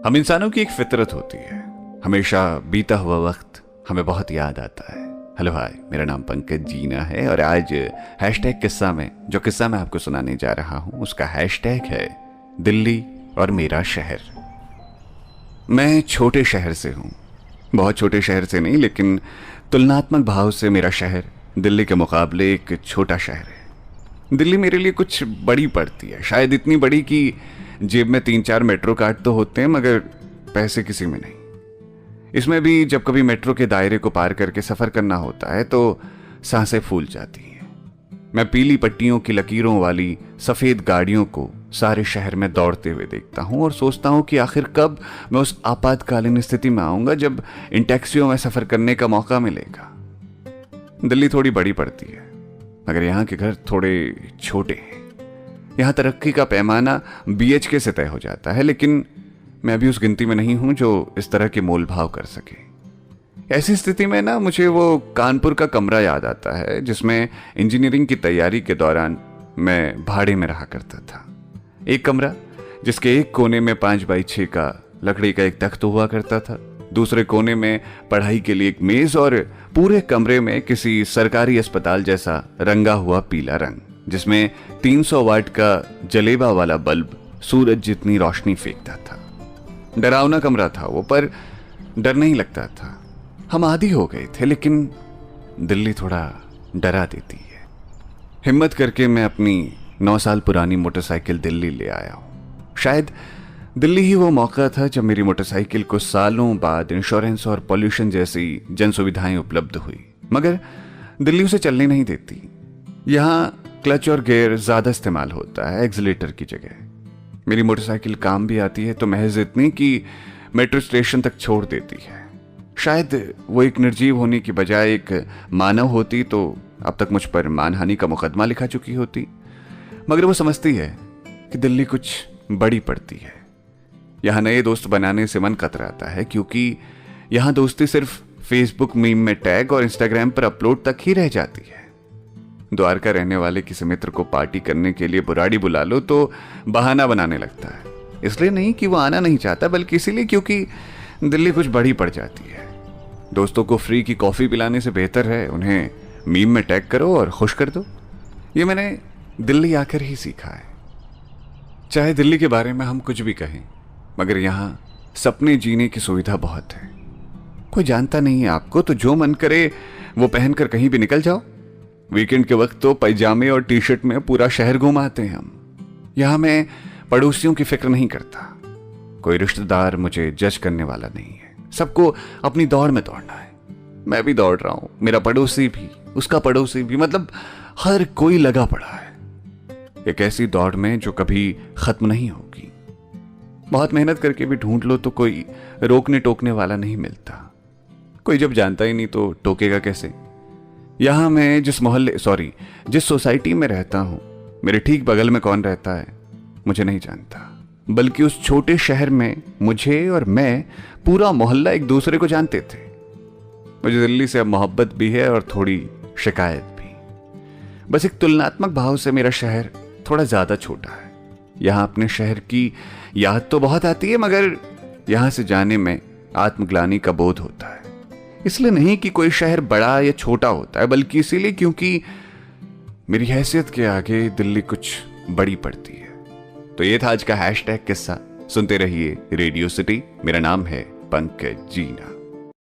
हम इंसानों की एक फितरत होती है, हमेशा बीता हुआ वक्त हमें बहुत याद आता है। हेलो हाय, मेरा नाम पंकज जीना है और आज हैशटैग किस्सा में जो किस्सा मैं आपको सुनाने जा रहा हूं उसका हैशटैग है दिल्ली और मेरा शहर। मैं छोटे शहर से हूं, बहुत छोटे शहर से नहीं, लेकिन तुलनात्मक भाव से मेरा शहर दिल्ली के मुकाबले एक छोटा शहर है। दिल्ली मेरे लिए कुछ बड़ी पड़ती है, शायद इतनी बड़ी कि जेब में 3-4 मेट्रो कार्ड तो होते हैं मगर पैसे किसी में नहीं। इसमें भी जब कभी मेट्रो के दायरे को पार करके सफर करना होता है तो सांसें फूल जाती हैं। मैं पीली पट्टियों की लकीरों वाली सफेद गाड़ियों को सारे शहर में दौड़ते हुए देखता हूं और सोचता हूं कि आखिर कब मैं उस आपातकालीन स्थिति में आऊंगा जब इन टैक्सियों में सफर करने का मौका मिलेगा। दिल्ली थोड़ी बड़ी पड़ती है मगर यहाँ के घर थोड़े छोटे हैं। यहाँ तरक्की का पैमाना BHK से तय हो जाता है, लेकिन मैं भी उस गिनती में नहीं हूं जो इस तरह के मोल भाव कर सके। ऐसी स्थिति में ना मुझे वो कानपुर का कमरा याद आता है जिसमें इंजीनियरिंग की तैयारी के दौरान मैं भाड़े में रहा करता था। एक कमरा जिसके एक कोने में 5x6 का लकड़ी का एक तख्त हुआ करता था, दूसरे कोने में पढ़ाई के लिए एक मेज और पूरे कमरे में किसी सरकारी अस्पताल जैसा रंगा हुआ पीला रंग जिसमें 300 वाट का जलेबा वाला बल्ब सूरज जितनी रोशनी फेंकता था। डरावना कमरा था वो, पर डर नहीं लगता था। हम आदी हो गए थे, लेकिन दिल्ली थोड़ा डरा देती है। हिम्मत करके मैं अपनी 9 साल पुरानी मोटरसाइकिल दिल्ली ले आया हूं। शायद दिल्ली ही वो मौका था जब मेरी मोटरसाइकिल को सालों बाद इंश्योरेंस और पॉल्यूशन जैसी जन सुविधाएं उपलब्ध हुई, मगर दिल्ली उसे चलने नहीं देती। यहाँ क्लच और गियर ज्यादा इस्तेमाल होता है एक्सीलेटर की जगह। मेरी मोटरसाइकिल काम भी आती है तो महज इतनी कि मेट्रो स्टेशन तक छोड़ देती है। शायद वो एक निर्जीव होने की बजाय एक मानव होती तो अब तक मुझ पर मानहानि का मुकदमा लिखा चुकी होती। मगर वो समझती है कि दिल्ली कुछ बड़ी पड़ती है। यहाँ नए दोस्त बनाने से मन कतराता है, क्योंकि यहाँ दोस्ती सिर्फ फेसबुक मीम में टैग और इंस्टाग्राम पर अपलोड तक ही रह जाती है। द्वारका रहने वाले किसी मित्र को पार्टी करने के लिए बुराड़ी बुला लो तो बहाना बनाने लगता है। इसलिए नहीं कि वो आना नहीं चाहता, बल्कि इसीलिए क्योंकि दिल्ली कुछ बड़ी पड़ जाती है। दोस्तों को फ्री की कॉफी पिलाने से बेहतर है उन्हें मीम में टैग करो और खुश कर दो। ये मैंने दिल्ली आकर ही सीखा है। चाहे दिल्ली के बारे में हम कुछ भी कहें, मगर यहाँ सपने जीने की सुविधा बहुत है। कोई जानता नहीं है आपको, तो जो मन करे वो पहनकर कहीं भी निकल जाओ। वीकेंड के वक्त तो पैजामे और टी-शर्ट में पूरा शहर घुमाते हैं हम। यहाँ मैं पड़ोसियों की फिक्र नहीं करता। कोई रिश्तेदार मुझे जज करने वाला नहीं है। सबको अपनी दौड़ में दौड़ना है। मैं भी दौड़ रहा हूं, मेरा पड़ोसी भी, उसका पड़ोसी भी, मतलब हर कोई लगा पड़ा है एक ऐसी दौड़ में जो कभी खत्म नहीं होगी। बहुत मेहनत करके भी ढूंढ लो तो कोई रोकने टोकने वाला नहीं मिलता। कोई जब जानता ही नहीं तो टोकेगा कैसे। यहां मैं जिस सोसाइटी में रहता हूं, मेरे ठीक बगल में कौन रहता है मुझे नहीं जानता, बल्कि उस छोटे शहर में मुझे और मैं, पूरा मोहल्ला एक दूसरे को जानते थे। मुझे दिल्ली से अब मोहब्बत भी है और थोड़ी शिकायत भी। बस एक तुलनात्मक भाव से मेरा शहर थोड़ा ज्यादा छोटा है। यहां अपने शहर की याद तो बहुत आती है, मगर यहां से जाने में आत्मग्लानि का बोध होता है। इसलिए नहीं कि कोई शहर बड़ा या छोटा होता है, बल्कि इसीलिए क्योंकि मेरी हैसियत के आगे दिल्ली कुछ बड़ी पड़ती है। तो ये था आज का हैशटैग किस्सा। सुनते रहिए रेडियो सिटी। मेरा नाम है पंकज जीना।